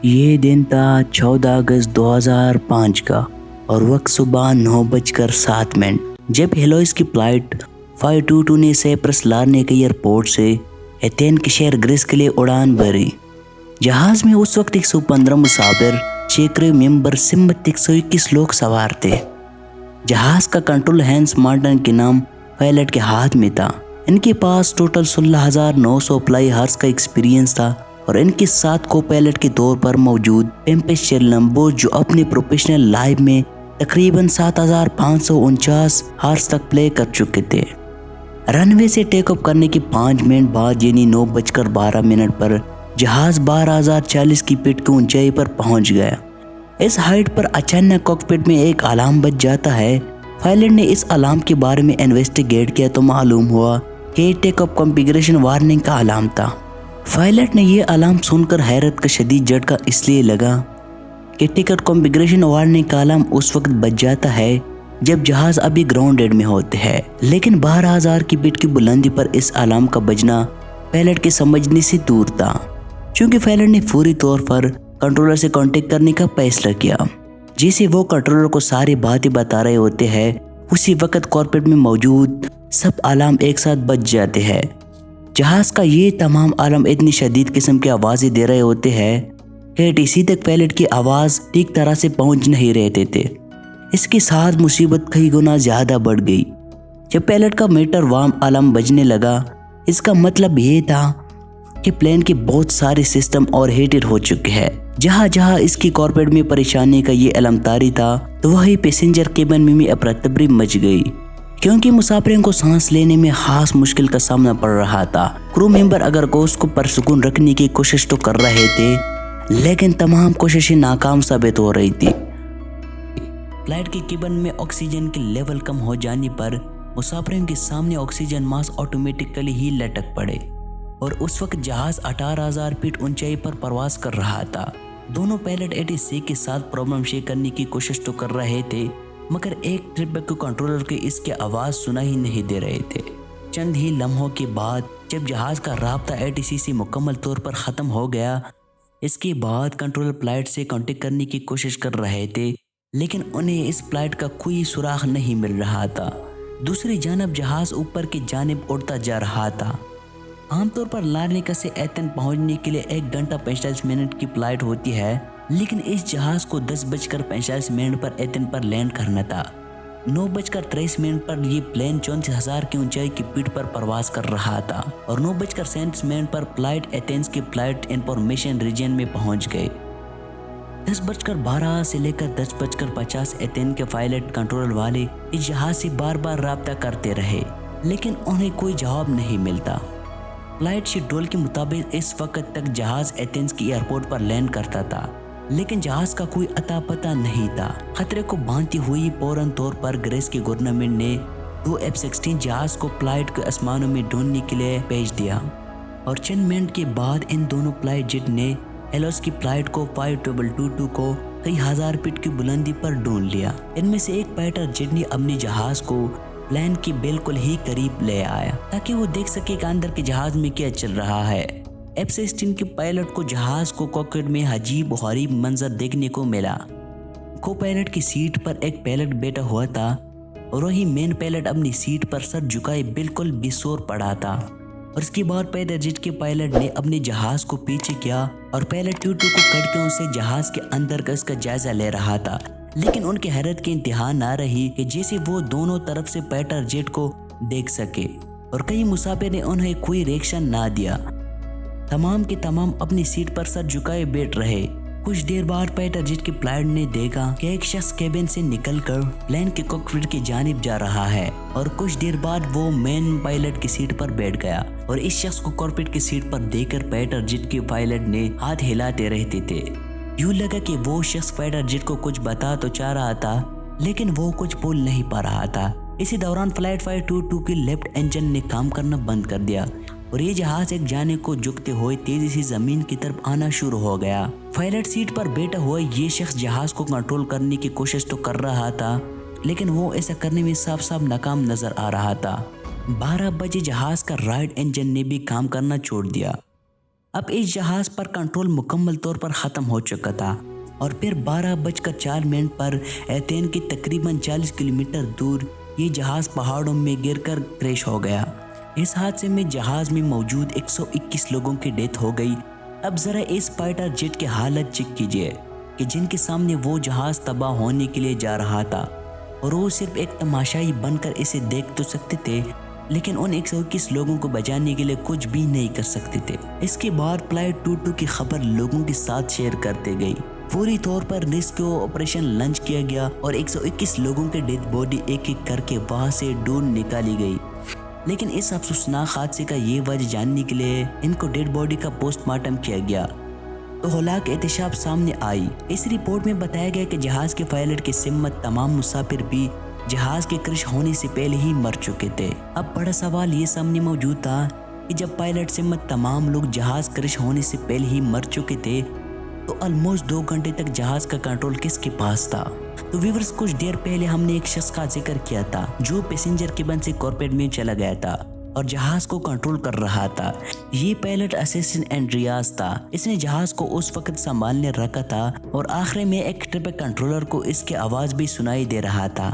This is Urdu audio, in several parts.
یہ دن تھا 14 اگست 2005 کا اور وقت صبح 9:07 جب ہیلوئس کی فلائٹ 522 نے سیپرس لارنیک ایئرپورٹ سے ایتھین کے شہر گریس کے لیے اڑان بھری۔ جہاز میں اس وقت 115 مسافر، 6 کریو ممبر سمت 121 لوگ سوار تھے۔ جہاز کا کنٹرول ہینس مارٹن کے نام پائلٹ کے ہاتھ میں تھا۔ ان کے پاس ٹوٹل 16,900 فلائی ہارس کا ایکسپیرینس تھا اور ان کے ساتھ کو پائلٹ کے طور پر موجود پیمپس چیرلمبو جو اپنے پروفیشنل لائف میں تقریباً 7,549 ہارس تک پلے کر چکے تھے۔ رن وے سے ٹیک آف کرنے کے 5 منٹ بعد یعنی 9:12 پر جہاز 12,040 کی فٹ کی اونچائی پر پہنچ گیا۔ اس ہائٹ پر اچانک کاکپٹ میں ایک الارم بج جاتا ہے۔ پائلٹ نے اس الارم کے بارے میں انویسٹیگیٹ کیا تو معلوم ہوا کہ یہ ٹیک آف کنفیگریشن وارننگ کا الارم تھا۔ پائلٹ نے یہ الارم سن کر حیرت کا شدید جھٹکا اس لیے لگا کہ ٹکٹ کنفیگریشن وارننگ کا الارم اس وقت بج جاتا ہے جب جہاز ابھی گراؤنڈڈ میں ہوتے ہیں، لیکن 12,000 کی فٹ کی بلندی پر اس الارم کا بجنا پائلٹ کے سمجھنے سے دور تھا۔ چونکہ پائلٹ نے فوری طور پر کنٹرولر سے کانٹیکٹ کرنے کا فیصلہ کیا۔ جیسے وہ کنٹرولر کو ساری باتیں بتا رہے ہوتے ہیں اسی وقت کارپیٹ میں موجود سب الارم ایک ساتھ بج جاتے ہیں۔ جہاز کا یہ تمام الارم اتنی شدید قسم کی آوازیں دے رہے ہوتے ہیں کہ ٹی تک پائلٹ کی آواز ٹھیک طرح سے پہنچ نہیں رہتے تھے۔ اس کے ساتھ مصیبت کئی گنا زیادہ بڑھ گئی۔ جب پائلٹ کا میٹر وارم الارم بجنے لگا، اس کا مطلب یہ تھا کہ پلین کے بہت سارے سسٹم اور ہیٹڈ ہو چکے ہیں۔ جہاں جہاں اس کی کارپیٹ میں پریشانی کا یہ علم طاری تھا تو وہی پیسنجر کیبن میں بھی افراتفری مچ گئی، کیونکہ مسافروں کو سانس لینے میں خاص مشکل کا سامنا پڑ رہا تھا۔ کرو ممبر اگر گوشت کو پرسکون رکھنے کی کوشش تو کر رہے تھے لیکن تمام کوششیں ناکام ثابت ہو رہی تھی۔ فلائٹ کے کیبن میں آکسیجن کے لیول کم ہو جانے پر مسافروں کے سامنے آکسیجن ماسک آٹومیٹکلی ہی لٹک پڑے اور اس وقت جہاز 18,000 فٹ اونچائی پر پرواز کر رہا تھا۔ دونوں پائلٹ ATC کے ساتھ پرابلم شیئر کرنے کی کوشش تو کر رہے تھے مگر ایک ٹرپ کے کنٹرولر کے اس کی آواز سنا ہی نہیں دے رہے تھے۔ چند ہی لمحوں کے بعد جب جہاز کا رابطہ ATC سے مکمل طور پر ختم ہو گیا، اس کے بعد کنٹرولر فلائٹ سے کانٹیکٹ کرنے کی کوشش کر رہے تھے لیکن انہیں اس فلائٹ کا کوئی سراغ نہیں مل رہا تھا۔ دوسری جانب جہاز اوپر کی جانب اڑتا جا رہا تھا۔ عام طور پر لارنیکا سے ایتھن پہنچنے کے لیے 1 گھنٹہ 45 منٹ کی فلائٹ ہوتی ہے، لیکن اس جہاز کو 10:45 پر ایتھن پر لینڈ کرنا تھا۔ 9:23 پر یہ پلین 34,000 کی اونچائی کی فٹ پر پرواز کر رہا تھا اور 9:37 پر فلائٹ ایتھنز کے فلائٹ انفارمیشن ریجن میں پہنچ گئے۔ 10:12 سے لے کر 10:50 ایتھن کے پائلٹ کنٹرول والے اس جہاز سے بار بار رابطہ کرتے رہے لیکن انہیں کوئی جواب نہیں ملتا۔ فلائٹ شیڈول کے مطابق اس وقت تک جہاز ایتھنز کی ایئرپورٹ پر لینڈ کرتا تھا لیکن جہاز کا کوئی اتا پتہ نہیں تھا۔ خطرے کو بانتی ہوئی فوراً طور پر گریس کی گورنمنٹ نے 2 F-16 جہاز کو فلائٹ کے آسمانوں میں ڈھونڈنے کے لیے بھیج دیا اور چند منٹ کے بعد ان دونوں فلائٹ جیٹ نے ہیلوئس کی فلائٹ کو 5222 کو کئی ہزار فٹ کی بلندی پر ڈھونڈ لیا۔ ان میں سے ایک فائٹر جیٹ نے اپنے جہاز کو پلین کے بالکل ہی قریب لے آیا تاکہ وہ دیکھ سکے کہ اندر کے جہاز میں کیا چل رہا ہے۔ F-16 کے پائلٹ کو جہاز کو کاکپٹ میں عجیب و غریب منظر دیکھنے کو ملا۔ کو پائلٹ کی سیٹ پر ایک پائلٹ بیٹھا ہوا تھا اور وہی مین پائلٹ اپنی سیٹ پر سر جھکائے بالکل بے سور پڑا تھا، اور اس کے بعد فائٹر جیٹ کے پائلٹ نے اپنے جہاز کو پیچھے کیا اور پائلٹ ٹو کو کھڑکیوں سے جہاز کے اندر کا اس کا جائزہ لے رہا تھا، لیکن ان کی حیرت کی انتہا نہ رہی کہ جیسے وہ دونوں طرف سے فائٹر جیٹ کو دیکھ سکے اور کئی مسافر نے انہیں کوئی ریئیکشن نہ دیا۔ تمام کے تمام اپنی سیٹ پر سر جھکائے بیٹھ رہے۔ کچھ دیر بعد فائٹر جیٹ کے پائلٹ نے دیکھا کہ ایک شخص کیبن سے نکل کر پلین کے کاکپٹ کی جانب جا رہا ہے اور کچھ دیر بعد وہ مین پائلٹ کی سیٹ پر بیٹھ گیا اور اس شخص کو کاکپٹ کی سیٹ پر دیکھ کر فائٹر جیٹ کے پائلٹ نے ہاتھ ہلاتے رہتے تھے۔ یوں لگا کہ وہ شخص فائٹر جیٹ کو کچھ بتا تو چاہ رہا تھا لیکن وہ کچھ بول نہیں پا رہا تھا۔ اسی دوران فلائٹ 522 کی لیفٹ انجن نے کام کرنا بند کر دیا اور یہ جہاز ایک جانب کو جھکتے ہوئے تیزی سے زمین کی طرف آنا شروع ہو گیا۔ پائلٹ سیٹ پر بیٹھا ہوا یہ شخص جہاز کو کنٹرول کرنے کی کوشش تو کر رہا تھا لیکن وہ ایسا کرنے میں صاف صاف ناکام نظر آ رہا تھا۔ 12 بجے جہاز کا رائٹ انجن نے بھی کام کرنا چھوڑ دیا اب اس جہاز پر کنٹرول مکمل طور پر ختم ہو چکا تھا اور پھر 12:04 پر ایتھین کے تقریباً 40 کلومیٹر دور یہ جہاز پہاڑوں میں گر کر کریش ہو گیا۔ اس حادثے میں جہاز میں موجود 121 لوگوں کی ڈیتھ ہو گئی۔ اب ذرا اس فائٹر جیٹ کی حالت چیک کیجئے کہ جن کے سامنے وہ جہاز تباہ ہونے کے لیے جا رہا تھا اور وہ صرف ایک تماشائی بن کر اسے دیکھ تو سکتے تھے، لیکن ان 121 لوگوں کو بچانے کے لیے کچھ بھی نہیں کر سکتے تھے۔ اس کے بعد فلائٹ 22 کی خبر لوگوں کے ساتھ شیئر کرتے گئی۔ فوری طور پر ریسکیو آپریشن لانچ کیا گیا اور 121 لوگوں کے ڈیڈ باڈی ایک ایک کر کے وہاں سے ڈھونڈ نکالی گئی۔ لیکن اس افسوسناک حادثے کا یہ وجہ جاننے کے لیے ان کو ڈیڈ باڈی کا پوسٹ مارٹم کیا گیا تو ہلاک احتشام سامنے آئی۔ اس رپورٹ میں بتایا گیا کہ جہاز کے پائلٹ کی سمت تمام مسافر بھی جہاز کے کرش ہونے سے پہلے ہی مر چکے تھے۔ اب بڑا سوال یہ سامنے موجود تھا کہ جب پائلٹ سمت تمام لوگ جہاز کرش ہونے سے پہلے ہی مر چکے تھے تو آلموسٹ 2 گھنٹے تک جہاز کا کنٹرول کس کے پاس تھا؟ تو ویورز، کچھ دیر پہلے ہم نے ایک شخص کا ذکر کیا تھا جو پیسنجر کیبن سے کارپیٹ میں چلا گیا تھا اور جہاز کو کنٹرول کر رہا تھا۔ یہ پائلٹ اسیسن اینڈریاس تھا۔ اس نے جہاز کو اس وقت سنبھالنے رکھا تھا اور آخر میں ایک ٹرپ کنٹرولر کو اس کی آواز بھی سنائی دے رہا تھا۔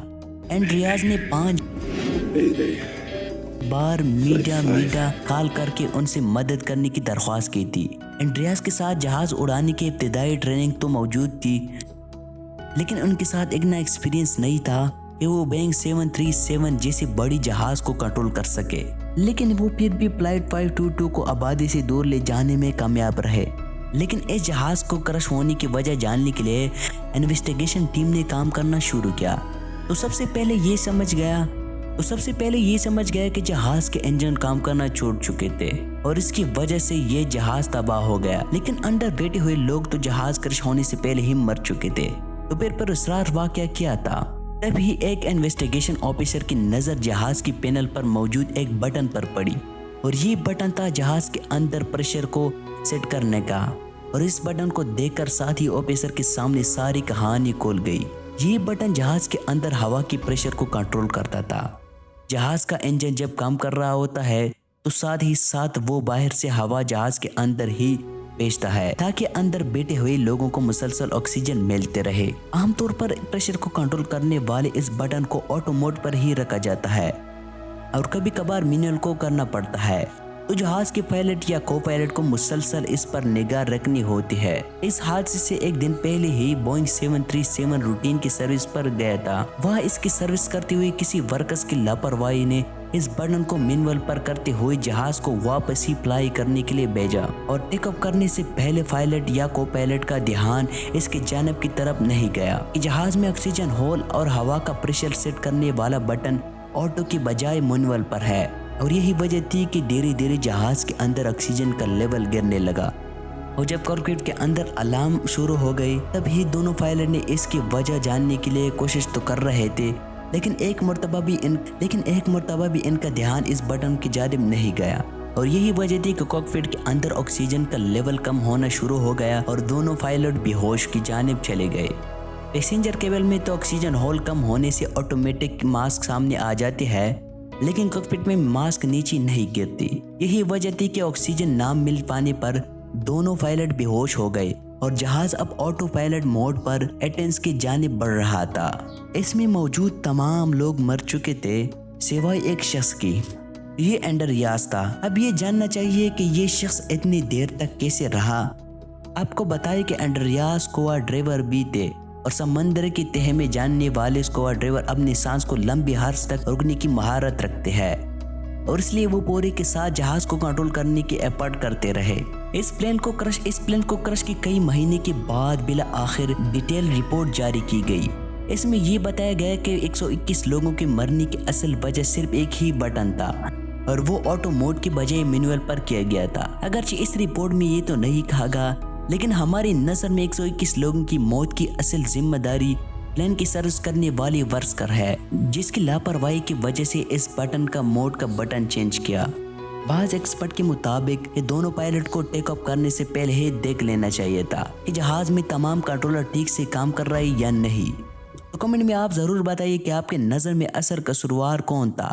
اینڈریاس نے 5 بار میڈیا کال کر کے ان سے مدد کرنے کی درخواست کی تھی۔ اینڈریاس کے ساتھ جہاز اڑانے کی ابتدائی ٹریننگ تو موجود تھی، لیکن ان کے ساتھ اتنا ایکسپیرینس نہیں تھا کہ وہ بوئنگ 737 جیسے بڑی جہاز کو کنٹرول کر سکے۔ لیکن وہ پھر بھی فلائٹ 522 کو آبادی سے دور لے جانے میں کامیاب رہے۔ لیکن اس جہاز کو کرش ہونے کی وجہ جاننے کے لیے انویسٹیگیشن ٹیم نے کام کرنا شروع کیا۔ تو سب سے پہلے یہ سمجھ گیا کہ جہاز کے انجن کام کرنا چھوڑ چکے تھے اور اس کی وجہ سے یہ جہاز تباہ ہو گیا۔ لیکن اندر بیٹھے ہوئے لوگ تو جہاز کرش ہونے سے پہلے ہی مر چکے تھے۔ تو پھر اسرار واقعہ کیا تھا؟ تب ہی ایک انویسٹیگیشن آفیسر کی نظر جہاز کی پینل پر موجود ایک بٹن پر پڑی اور یہ بٹن تھا جہاز کے اندر پریشر کو سیٹ کرنے کا، اور اس بٹن کو دیکھ کر ساتھی آفیسر کے سامنے ساری کہانی کھول گئی۔ یہ بٹن جہاز کے اندر ہوا کی پریشر کو کنٹرول کرتا تھا۔ جہاز کا انجن جب کام کر رہا ہوتا ہے تو ساتھ ہی ساتھ وہ باہر سے ہوا جہاز کے اندر ہی بھیجتا ہے تاکہ اندر بیٹھے ہوئے لوگوں کو مسلسل آکسیجن ملتے رہے۔ عام طور پر پریشر کو کنٹرول کرنے والے اس بٹن کو آٹو موڈ پر ہی رکھا جاتا ہے اور کبھی کبھار مینول کو کرنا پڑتا ہے، تو جہاز کے پائلٹ یا کو پائلٹ کو مسلسل اس پر نگاہ رکھنی ہوتی ہے۔ اس حادثے سے ایک دن پہلے ہی بوئنگ 737 روٹین کی سروس پر گیا تھا۔ وہاں اس کی سروس کرتے ہوئے کسی ورکرز کی لاپرواہی نے اس بٹن کو مینول پر کرتے ہوئے جہاز کو واپس ہی فلائی کرنے کے لیے بھیجا اور ٹیک اپ کرنے سے پہلے پائلٹ یا کو پائلٹ کا دھیان اس کی جانب کی طرف نہیں گیا کہ جہاز میں آکسیجن ہول اور ہوا کا پریشر سیٹ کرنے والا بٹن آٹو کی بجائے مینول پر ہے، اور یہی وجہ تھی کہ دھیرے دھیرے جہاز کے اندر آکسیجن کا لیول گرنے لگا۔ اور جب کاکپٹ کے اندر الارم شروع ہو گئی تب ہی دونوں پائلٹ نے اس کی وجہ جاننے کے لیے کوشش تو کر رہے تھے، لیکن ایک مرتبہ بھی ان کا دھیان اس بٹن کی جانب نہیں گیا، اور یہی وجہ تھی کہ کاکپٹ کے اندر آکسیجن کا لیول کم ہونا شروع ہو گیا اور دونوں پائلٹ بے ہوش کی جانب چلے گئے۔ پیسنجر کیبل میں تو آکسیجن ہول کم ہونے سے آٹومیٹک ماسک سامنے آ جاتی ہے، لیکن کاکپٹ میں ماسک نیچے نہیں گرتی۔ یہی وجہ تھی کہ آکسیجن نہ مل پانے پر دونوں پائلٹ بے ہوش ہو گئے اور جہاز اب آٹو پائلٹ موڈ پر ایٹنس کی جانب بڑھ رہا تھا۔ اس میں موجود تمام لوگ مر چکے تھے سوائے ایک شخص کی، یہ اینڈریاس تھا۔ اب یہ جاننا چاہیے کہ یہ شخص اتنی دیر تک کیسے رہا۔ آپ کو بتائے کہ اینڈریاس اسکوا ڈرائیور بھی تھے اور سمندر کی تہہ میں جاننے والے اسکوا ڈرائیور اپنی سانس کو لمبی عرصے تک روکنے کی مہارت رکھتے ہیں، اور اس لیے وہ پورے کے ساتھ جہاز کو کنٹرول کرنے کی ایفرٹ کرتے رہے۔ اس پلین کو کرش کے کئی مہینے کے بعد بلا آخر ڈیٹیل رپورٹ جاری کی گئی۔ اس میں یہ بتایا گیا کہ 121 لوگوں کے مرنے کی اصل وجہ صرف ایک ہی بٹن تھا اور وہ آٹو موڈ کی بجائے مینول پر کیا گیا تھا۔ اگرچہ اس رپورٹ میں یہ تو نہیں کہا گیا، لیکن ہماری نظر میں 121 لوگوں کی موت کی اصل ذمہ داری پلین کی سروس کرنے والی ورکر ہے، جس کی لاپرواہی کی وجہ سے اس بٹن کا موڈ کا بٹن چینج کیا۔ بعض ایکسپرٹ کے مطابق یہ دونوں پائلٹ کو ٹیک اپ کرنے سے پہلے ہی دیکھ لینا چاہیے تھا کہ جہاز میں تمام کنٹرولر ٹھیک سے کام کر رہا ہے یا نہیں۔ تو کمنٹ میں آپ ضرور بتائیے کہ آپ کے نظر میں اصل قصوروار کون تھا۔